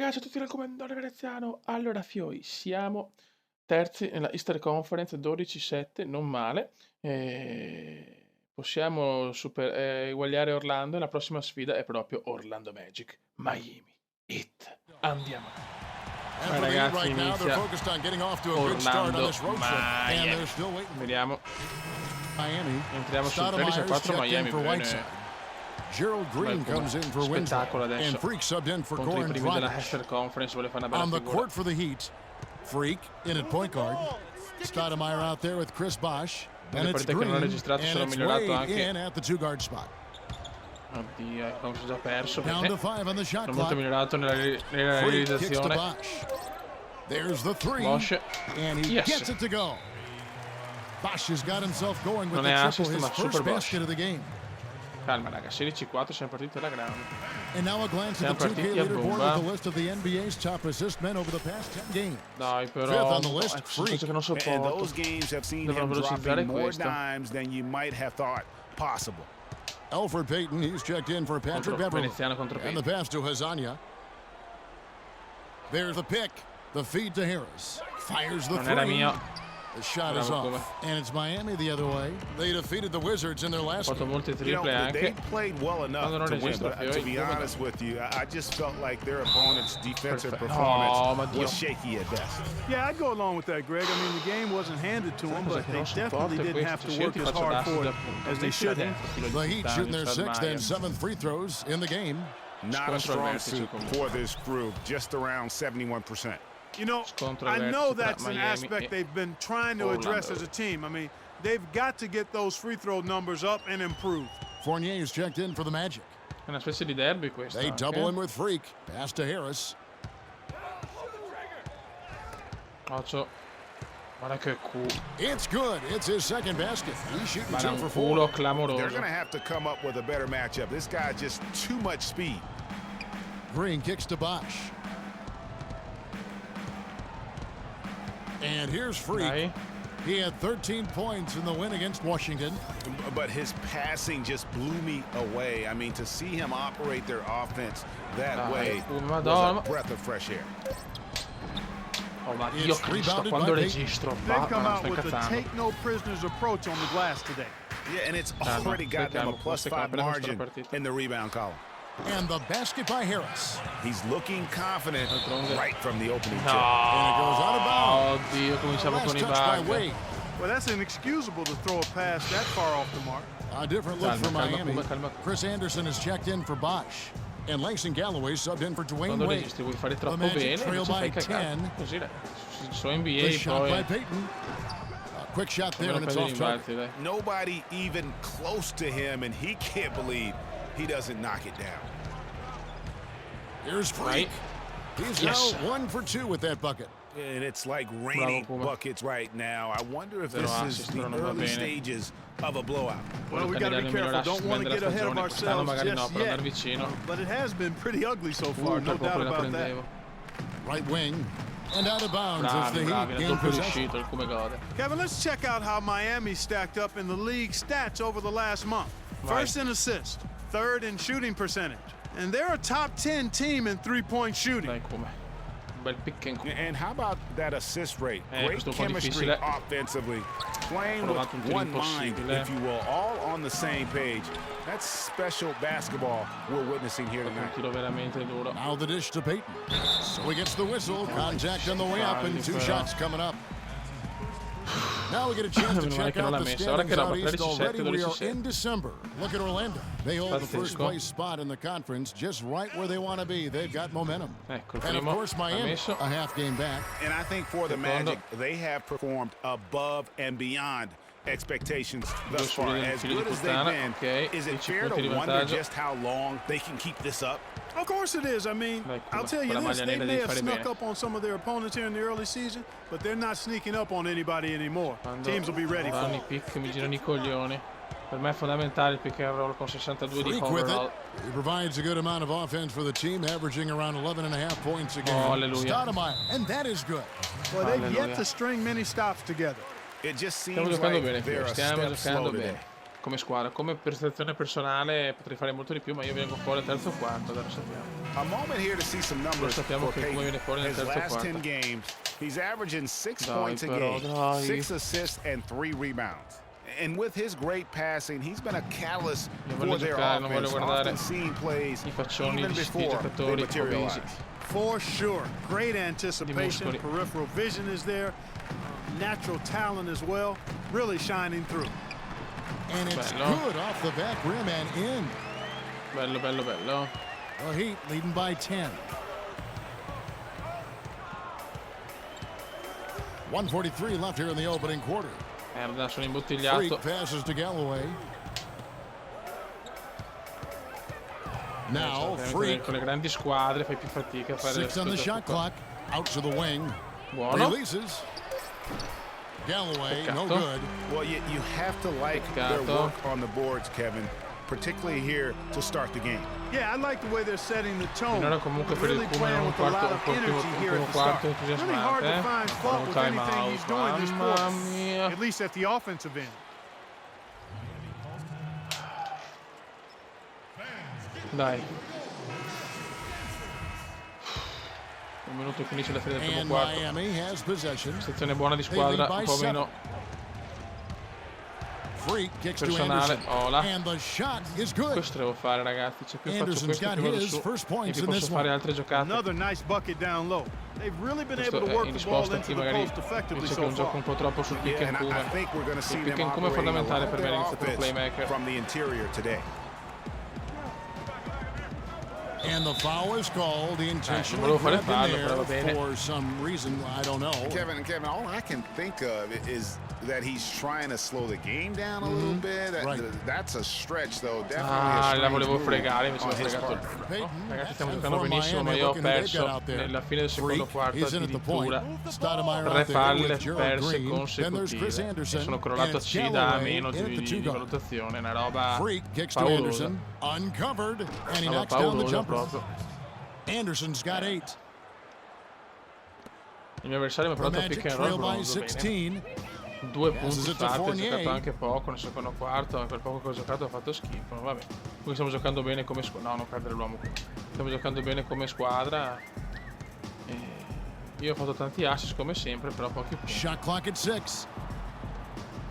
ragazzi, a tutti dal comandante veneziano. Allora, Fioi, siamo terzi nella Easter Conference 12-7, non male. Possiamo eguagliare Orlando e la prossima sfida è proprio Orlando Magic. Miami Heat. Andiamo. And for the Heat right now, they're focused on getting off to a good start on this road trip. And they're still waiting. Vediamo. Miami. Entriamo sul 13-4 Miami. Bene. Gerald Green comes in for Winslow, and Freak subbed in for Goran Dragic. On the court for the Heat, Freak in at point guard. Stoudemire out there with Chris Bosh. And it's Green, and it's Wade in at the two-guard spot. Oddio, come si è già perso. Down to 5 on the shot clock. Molto migliorato nella realizzazione. There's the three, and he gets it to go. Bosh has got himself going with the triple, his first basket of the game. Calma raga, 16-4, siamo partiti alla grande. And now a glance at the 2K leaderboard with the list of the NBA's top assist men over the past 10 games. Dai però, fifth on the list, Freak. Che non sopporto. And those games have seen him dropping more dimes than you might have thought possible. Elfrid Payton, he's checked in for Patrick Beverley. And the pass to Hazania. There's the pick. The feed to Harris. Fires the three. The shot is off, and it's Miami the other way. They defeated the Wizards in their last game. They played well enough to win, but to be honest with you, I just felt like their opponent's defensive performance was shaky at best. Yeah, I'd go along with that, Greg. I mean, the game wasn't handed to them, but they definitely didn't have to work as hard for it as they should have. The Heat shooting their 6th and 7th free throws in the game. Not a strong suit for this group, just around 71%. You know, I know that's an aspect they've been trying to address as a team. I mean, they've got to get those free throw numbers up and improve. Fournier is checked in for the Magic. È una specie di derby questa. They double him with Freak. Pass to Harris. Occhio. Guarda che culo. It's good. It's his second basket. He's shooting 2 for 4. Culo clamoroso. They're going to have to come up with a better matchup. This guy just too much speed. Green kicks to Bosh. And here's Freak. He had 13 points in the win against Washington. But his passing just blew me away. I mean, to see him operate their offense that way was a breath of fresh air. Oh, ma Dio Cristo, quando registro. They've come out with a take no prisoners approach on the glass today. Yeah, and it's already got them a +5 margin in the rebound column. And the basket by Harris. He's looking confident right from the opening tip. And it goes out of bounds. Oddio, cominciamo con i bug. Well, that's inexcusable to throw a pass that far off the mark. A different look for Miami. Chris Anderson is checked in for Bosh. And Langston Galloway subbed in for Dwayne Wade. Vuoi fare troppo the Magic bene, trail by 10. Così su NBA the shot poi by Payton. A quick shot there, and it's off target. Nobody even close to him, and he can't believe he doesn't knock it down. Here's Freak. He's now 1 for 2 with that bucket. And it's like raining buckets right now. I wonder if this is the early stages of a blowout. Well, we got to be careful. Don't want to get ahead of ourselves just yet. But it has been pretty ugly so far, no doubt about that. Right wing. And out of bounds as the Heat gain possession. Kevin, let's check out how Miami stacked up in the league stats over the last month. First in assists, third in shooting percentage. And they're a top 10 team in three-point shooting. And how about that assist rate? Great chemistry offensively. Playing with one mind, if you will, all on the same page. That's special basketball we're witnessing here tonight. Now the dish to Payton. So he gets the whistle. Contact on the way up and 2 shots coming up. Now we get a chance to check out the standings out east already. We are in December. Look at Orlando. They hold the first place spot in the conference just right where they want to be. They've got momentum. And of course, Miami, a half game back. And I think for the Magic, they have performed above and beyond expectations thus far. As good as they've been, is it fair to wonder just how long they can keep this up? Of course it is. I mean, I'll tell you this, they may have snuck up on some of their opponents here in the early season, but they're not sneaking up on anybody anymore. Teams will be ready for them. Mi girano I coglioni. Per me è fondamentale il pick and roll con 62 di overall. He provides a good amount of offense for the team, averaging around 11.5 points a game. Stoudemire, and that is good. Well, they've yet to string many stops together. It just seems like they're a step slow today. come squadra. Come prestazione personale potrei fare molto di più, ma io vengo fuori al terzo quarto, adesso sappiamo. A moment here to see some numbers sappiamo for che come viene fuori nel his terzo last quarto. 10 games, he's averaging 6 points a però, game, 6 assists and 3 rebounds. And with his great passing, he's been a catalyst for their offense, often seeing plays even before they materialize. For sure. Great anticipation, peripheral vision is there, natural talent as well, really shining through. And it's good off the back rim and in. Bello, bello, bello. The Heat leading by 10. 1:43 left here in the opening quarter. Merda, sono imbottigliato. Freak passes to Galloway. Now Freak. Con le grandi squadre fai più fatica a fare 6 on the shot clock. Out to the wing. Buono. Releases. Galloway, no good. Well, you have to like their work on the boards, Kevin, particularly here to start the game. Yeah, I like the way they're setting the tone. Finora comunque per il Really Kuma è playing un with a lot quarto, of energy here at the start. Really hard to find fault with anything he's doing this quarter, at least at the offensive end. Dai. 1 minuto e 15 alla fine del primo And quarto. Miami has possession. Sezione buona di squadra, un po' meno Freak kicks to personale. Anderson. Ola. And the shot is good. Questo devo fare, ragazzi. C'è più faccio Anderson's questo got più vado his su first e points più in posso this fare one. altre giocate. Another nice bucket down low. They've really been able Questo to è work in the ball risposta a into chi the magari post effectively dice che so è un gioco far. un po' troppo sul pick Yeah, and and come. I think we're going to see Il pick them and come è operating a fondamentale lot per of me their l'iniziatore offense playmaker. from the interior today. And the foul is called. The intentional volevo fare grab in fallo, però va there bene. for some reason, I don't know. Kevin, all I can think of is that he's trying to slow the game down a little bit. Right. That's a stretch, though. Definitely Ah, a la volevo strange fregare, mi move sono on his fregato il part. punto. Peyton, Ragazzi, stiamo and giocando for benissimo, ma Miami, io ho looking to get perso out there. nella fine del secondo Freak, quarto he's in at the point. addirittura. Stoudemire 3 out there falle with Gerald perse Green. Then there's Chris consecutive. E Anderson. sono And crollato a it's C da Galloway meno in at the di two guard. valutazione, una roba Freak kicks to paurosa. Anderson. Uncovered. And he Una knocks down the paurosa jumper. proprio. Anderson's got 8. Il mio avversario mi ha The provato a Magic pick and trail roll by bronzo, bene. 16. 2 Passes punti it to fatti, ho Fournier. giocato anche poco nel secondo quarto, ma quel poco che ho giocato ha fatto schifo, vabbè. Qui stiamo giocando bene come squadra, no, non perdere l'uomo qui. Stiamo giocando bene come squadra. E io ho fatto tanti assist come sempre, però pochi punti. Shot clock at 6.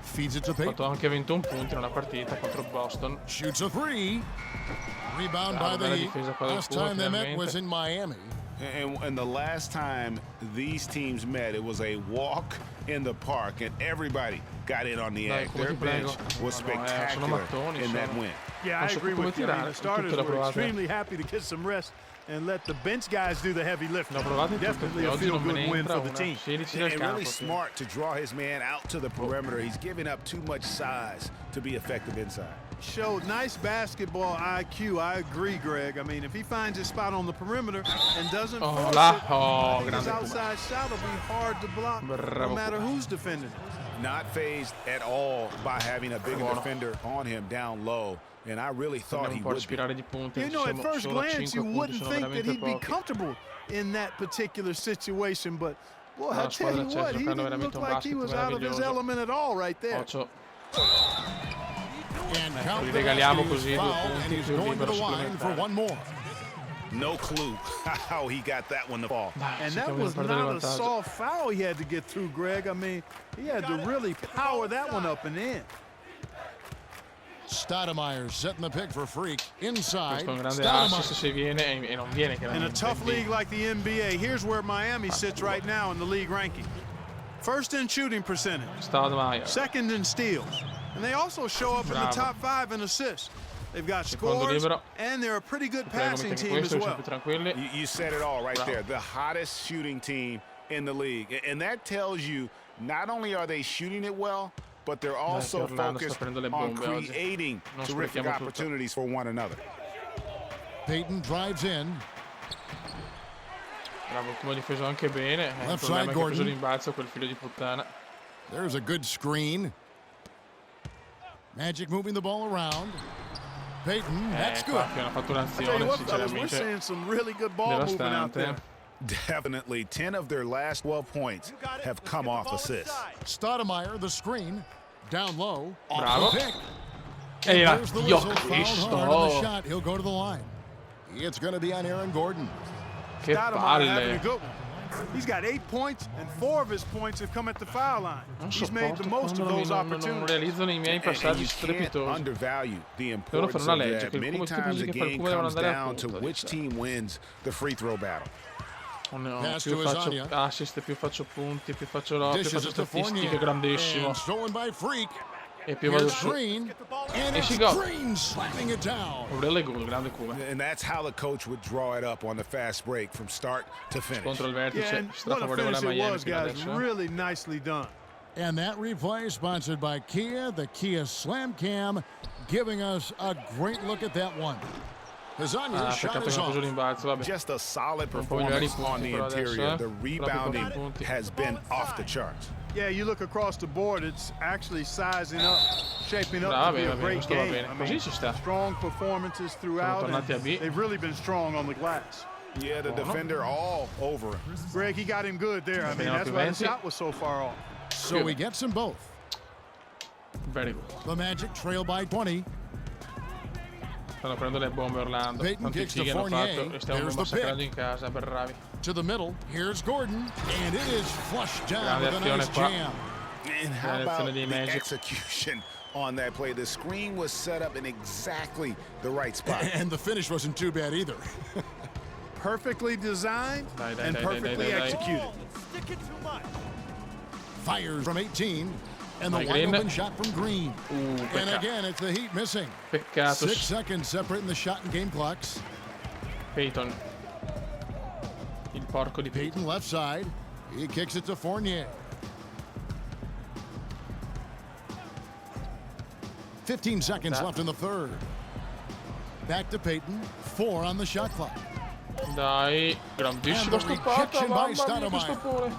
Feeds it to Ho Peyton. fatto anche 21 punti in una partita contro Boston. Shoots a 3. Rebound Bravo, by the bella Heat. difesa qua del Last Puma, time they met finalmente. was in Miami. And the last time these teams met, it was a walk in the park, and everybody got in on the Dai, act. come Their ti prego. bench was Sono spectacular mattoni, in that sono. win. Yeah, I Non so agree come with you. I mean, tirare, the starters tutte le were provate. extremely happy to get some rest and let the bench guys do the heavy lifting. Ne ho provate tutte, Definitely a oggi non me feel-good ne win entra for the una. team. 16 And del really campo. smart to draw his man out to the perimeter. He's giving up too much size to be effective inside. Showed nice basketball IQ. I agree, Greg. I mean, if he finds his spot on the perimeter and doesn't force là. it, Oh, I think his grande Puma. outside shot will be hard to block, Bravo no matter Puma. who's defending it. Not phased at all by having a bigger Buono. defender on him down low. And I really thought Dobbiamo he un po' would be. respirare di punti. You know, at siamo first solo a glance, 5 you punti, wouldn't sono think that veramente he'd be pochi. comfortable in that particular situation, but boy, La I tell you squadra c'è, what, he giocando didn't look veramente un like he basket was out of his meraviglioso. element at all right there. Occhio. And count li the regaliamo basket. così, He's 2 fouled, and punti he's più going to libero the line for supplementare. one more. No clue how he got that one to fall. Dai, And that cerchiamo di was perdere il not a vantaggio. soft foul he had to get through, Greg. I mean, he had to really power that one up and in. Stoudemire setting the pick for Freak. Inside. Questo è un grande Stoudemire. assist se viene e non viene In a chiaramente. tough quindi league like the NBA, here's where Miami sits right now in the league ranking. First in shooting percentage, Stoudemire. second in steals, and they also show up in the Bravo. top 5 in assists. They've got Secondo scores, libero. and they're a pretty good Prego, passing mettimi team as questo, siamo well. più tranquilli. You said it all right Bravo. there. The hottest shooting team in the league. And that tells you not only are they shooting it well, but they're also Orlando sta focused prendendo le on bombe oggi. creating Non terrific sprechiamo tutto. opportunities for one another. Peyton drives in. Bravo, ultimo difeso anche bene. Il Left problema side, è che ha preso Gordon. l'imbalzo quel figlio di puttana. There's a good screen. Magic moving the ball around. Peyton, that's good. Infatti hanno fatto I tell you un'azione what, fellas, we're sinceramente seeing some really good ball moving out there. devastante. Definitely 10 of their last 12 points have come off assists. Stoudemire, the screen. Down low. Off Bravo. the pick. Era There's the Dio whistle, fouled hard on the Cristo. shot. He'll go to the line. It's going to be on Aaron Gordon. Che Stoudemire having a palle. good one. He's got 8 points, and 4 of his points have come at the foul line. Non He's made the sopporto most of quando those non opportunities. realizzano i miei And passaggi you can't strepitosi. undervalue the Devono fare importance una of legge that. che il Many come times tifosi the che per game Cuba devono comes andare al down to punto. which team wins the free throw battle. Non ne ho, Pass più to faccio Isaiah. assist, più faccio punti, più faccio lotte, più Dishes faccio it to statistiche, Fournier. grandissimo. And stolen by Freak. E più vado Here's su. Green. And E it's si go. Green slamming it down. Really good, grande Cuba. And that's how the coach would draw it up on the fast break from start to finish. Contro il Yeah, vertice, and what a strafavorevole a finish it Miami was, fino guys. adesso. Really nicely done. And that replay sponsored by Kia, the Kia Slam Cam, giving us a great look at that one. Hazanya's shot Peccato che is non ho preso off. l'imbalzo, vabbè. Just a solid Non può migliorare i performance on punti the però adesso, interior. eh. The Troppi rebounding pochi punti. has been off the charts. Yeah, you look across the board, it's actually sizing up, shaping up Va to be bene, a va bene, great questo va game. bene. Così ci sta. Strong performances throughout, Sono tornati a and B. they've really been strong on the glass. Yeah, the defender all over him. Greg, he got him good there. I mean, Appena that's più why the 20. shot was so far off. So he gets them both. Very good. The Magic trail by 20. Stanno prendendo le bombe Orlando. Peyton Tanti kicks to fighi hanno Fournier. fatto e stiamo There's the massacrando pick. in casa, bravi. To the middle. Here's Gordon. And it is flushed down Grande with a nice azione qua. jam. And how Yeah, about it's the gonna be Magic. execution on that play? The screen was set up in exactly the right spot. And the finish wasn't too bad either. Perfectly designed Dai, dai, and dai, perfectly dai, dai, dai. executed. Fires from 18. And the Vai, wide Green. open shot from Green. And Peccato. again, it's the Heat missing. Peccato. 6 seconds separating the shot and game clocks. Peyton. Il porco di Peyton. Peyton left side. He kicks it to Fournier. 15 seconds left in the third. Back to Peyton. 4 on the shot clock. Dai, grandissimo And the stoppato, rejection by mamma mia che Stoudemire. stoppone.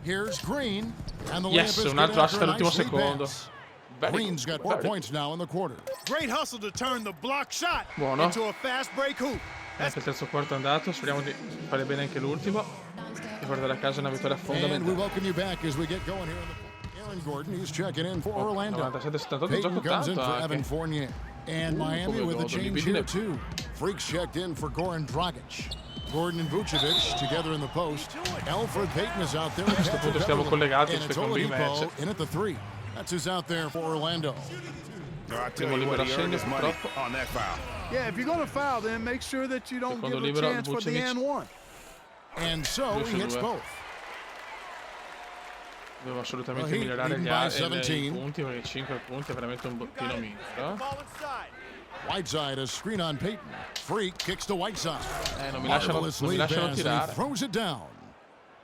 Here's Green. And the Yes, layup is un good altro after assist a all'ultimo nice lead secondo. pass. Very Green's good, got 4 very points now in the quarter. Great hustle to turn the block shot Buono. into a fast break hoop. Anche il terzo quarto è andato, speriamo di fare bene anche l'ultimo e portare a casa una vittoria And we fondamentale. welcome you back as we get going here. Aaron Gordon, he's checking in for Orlando. 97-78, Peyton gioco comes in tanto for Evan anche. Fournier. And Miami come with a godo, change libidine. here too. Freaks checked in for Goran Dragic. Gordon and Vucevic together in the post. Alfred Payton is out there. A questo punto stiamo collegati and ai it's secondo i Oladipo match. in at the 3. That's who's out there for Orlando. I tell Primo you what, libero he assegno, earned his money purtroppo. on that foul. Yeah, if you're going to foul, then make sure that you don't Secondo give a libero, chance for the Vucevic. and one. And so he hits 2-2. both. Devo assolutamente Well, he migliorare leading gli by i 17. punti perché 5 punti è veramente un bottino minimo. Whiteside, a screen on Payton. Freak kicks to Whiteside. Non mi Marvelous lasciano lead pass, and he tirare. throws it down.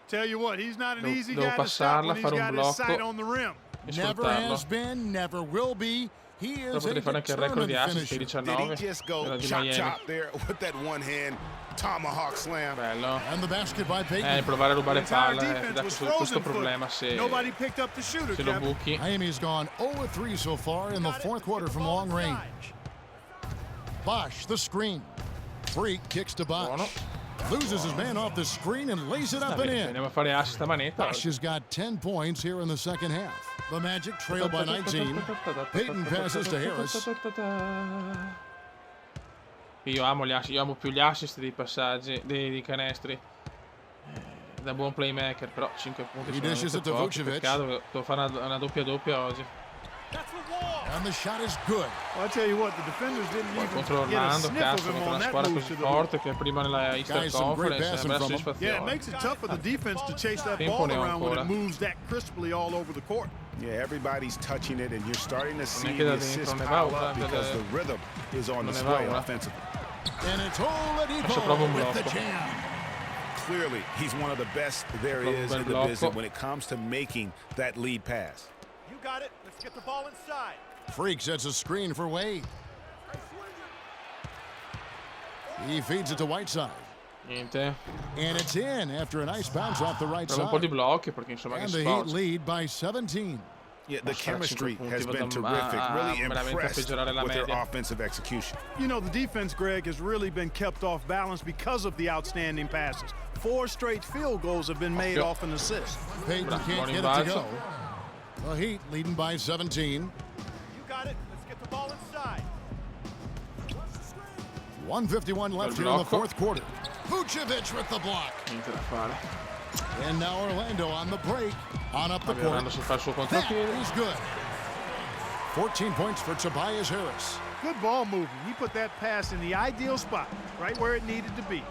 Tell you what, he's not an Devo- easy devo guy to stop passarla, when he's fare un got his sight blocco. on the rim. E Never sfruttarlo. has been, never will be. He Però is a potrei fare anche il record di determined assist di finisher. Did he 19 just go della di chop Miami. chop there with that one hand tomahawk slam? Bello. And the basket by Payton. Provare a The rubare entire palla defense dà was questo frozen problema foot. se Nobody picked up the shooter, lo Kevin. buchi. Miami's gone 0-3 so far in the fourth quarter from long range. Bosch, the screen. Freak kicks to Bosch. Buono. Loses his man off the screen and lays it up and in. Andiamo a fare assist a manetta. Bosch has got 10 points here in the second half. The Magic trail by 19. Payton passes to Harris. Io amo gli assist, io amo più gli assist dei passaggi, dei canestri. Da buon playmaker, però 5 punti He sono dishes veramente it to pochi. Vucevic. Peccato che devo fare una doppia oggi. And the shot is good. Well, I tell you what, the defenders didn't Poi even contro get a Orlando, sniff cazzo, of him contro on una that squadra move così to the rim. forte che è prima nella Eastern Guys, some great Conference, passing bella from him. soddisfazione. Yeah, it makes it tough for the defense to chase that Tempo ball ne ho around when it ancora. moves that crisply all over the court. Yeah, everybody's touching it, and you're starting to see Neanche the da assists dentro, ne pile va up una, because da- the rhythm is on non ne va display una. offensively. And it's Faccio proprio un Oladipo with the blocco. jam. Clearly, he's one of the best there Proprio un is bel in the blocco. business when it comes to making that lead pass. You got it. Let's get the ball inside. Freak sets a screen for Wade. He feeds it to Whiteside. Niente. And it's in after a nice bounce off the right Proprio un po' di side. blocchi perché insomma che And the Heat sport. lead by 17. Yeah, the Lasciare chemistry 5 punti, has been vado terrific. Really veramente a impressed peggiorare la with their media. offensive execution. You know, the defense, Greg, has really been kept off balance because of the outstanding passes. 4 straight field goals have been made Occhio. off an assist. Payton Buon can't get it to rimbalzo. go. The Heat leading by 17. 1:51 left here in the fourth quarter. Vucevic with the block. Niente da fare. And now Orlando on the break. On up the court. Orlando si fa il suo That contropiede. is good. 14 points for Tobias Harris. Good ball movement. He put that pass in the ideal spot, right where it needed to be.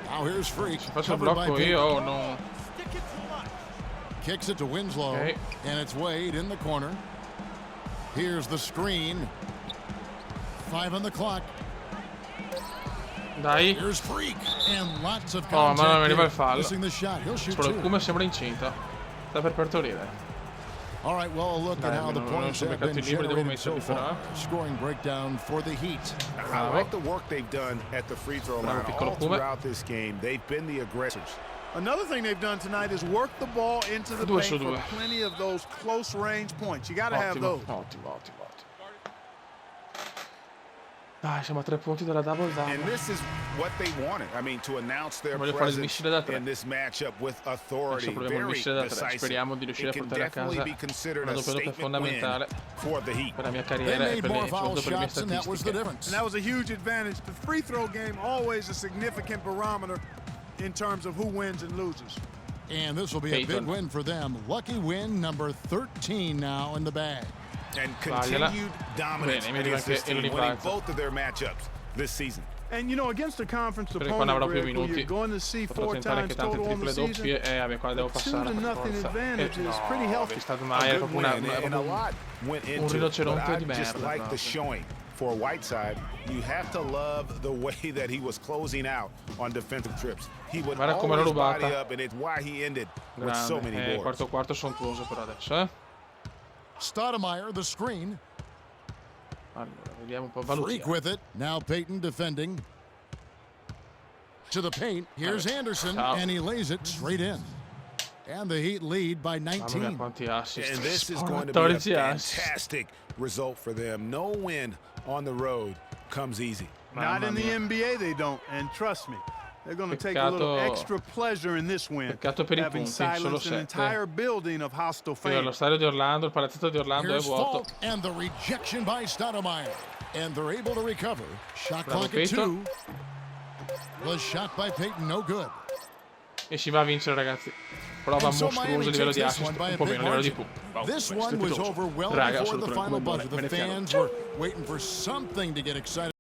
Now here's Freak. Faccio il covered by blocco Payton. io o no? Stick it to lunch. Kicks it to Winslow. Okay. And it's Wade in the corner. Here's the screen. 5 on the clock. Dai. Here's Freak. And lots of Oh, ma non contact arriva here. il fallo. Missing the shot. He'll shoot Solo il two. Kuma sembra incinta. Sta per partorire. All right, well, look at Dai, how the non points sono have beccati been i liberi, devo generated so metterli però. far. Scoring breakdown for the Heat. I like the work they've done at the free throw line piccolo all Kuma. throughout this game. They've been the aggressors. Another thing they've done tonight is work the ball into the Due paint su for due. plenty of those close range points. You got to have Ottimo, those. ottimo. Dai, siamo a 3 punti dalla double And double. this is what they wanted. I mean, to announce their Voglio fare il presence missile da tre. in this matchup with authority. Adesso proviamo il Very missile da 3. decisive. Speriamo di riuscire a It can portare a definitely casa be considered una a doppia doppia statement win fondamentale for the Heat. per la mia They carriera e made per more le, foul soprattutto per le mie shots, and that was the statistiche. difference. And that was a huge advantage. The free throw game always a significant barometer in terms of who wins and loses. And this will be a big Payton. win for them. Lucky win number 13 now in the bag. And Vagliela. continued dominance Bene, mi against arriva this anche il team, winning rimbalzo. both of their matchups this season. And you know, against a conference Spero che quando opponent, avrò più Greg, who minuti you're going to see potrò 4 tentare anche times tante total on the triple season, doppie e vabbè, qua devo a 2 passare to per nothing forza. advantage is pretty No, healthy. è stato A mai è good proprio win, una, and a lot went into it, but rinoceronte I di just merda, like the proprio. showing for Whiteside. You have to love the way that he was closing out on defensive trips. He would Guarda come l'ho always rubata. body up, and it's why he ended with so many Grande, boards. quarto sontuoso per adesso, Stoudemire, the screen. Allora, vediamo un po', Freak valutiamo. with it. Now Payton defending. To the paint. Here's Anderson, Ciao. and he lays it straight in. And the Heat lead by Mamma mia, 19. quanti assist. And this is going to be a 14 assist. fantastic result for them. No win on the road comes easy. Not Mamma in the mia. NBA, they don't. And trust me, they're going to take a little Peccato- extra pleasure in this win, peccato per i having punti, solo silenced an 7. entire building of hostile Io allo fans. stadio di Orlando, il palazzetto di Orlando è Here's vuoto. Falk, and the rejection by Stoudemire. And they're able to recover. Shot Bravo clock at Payton. 2. The shot by Payton, no good. E si va a vincere, ragazzi. Prova And so mostruoso Miami a livello takes di this assist, one by a un po' big meno a livello di margin. punti. Wow, This è one was strepitoso. over well Raga, before sono the final buzzer. The bene chiaro. fans were waiting for something to get excited.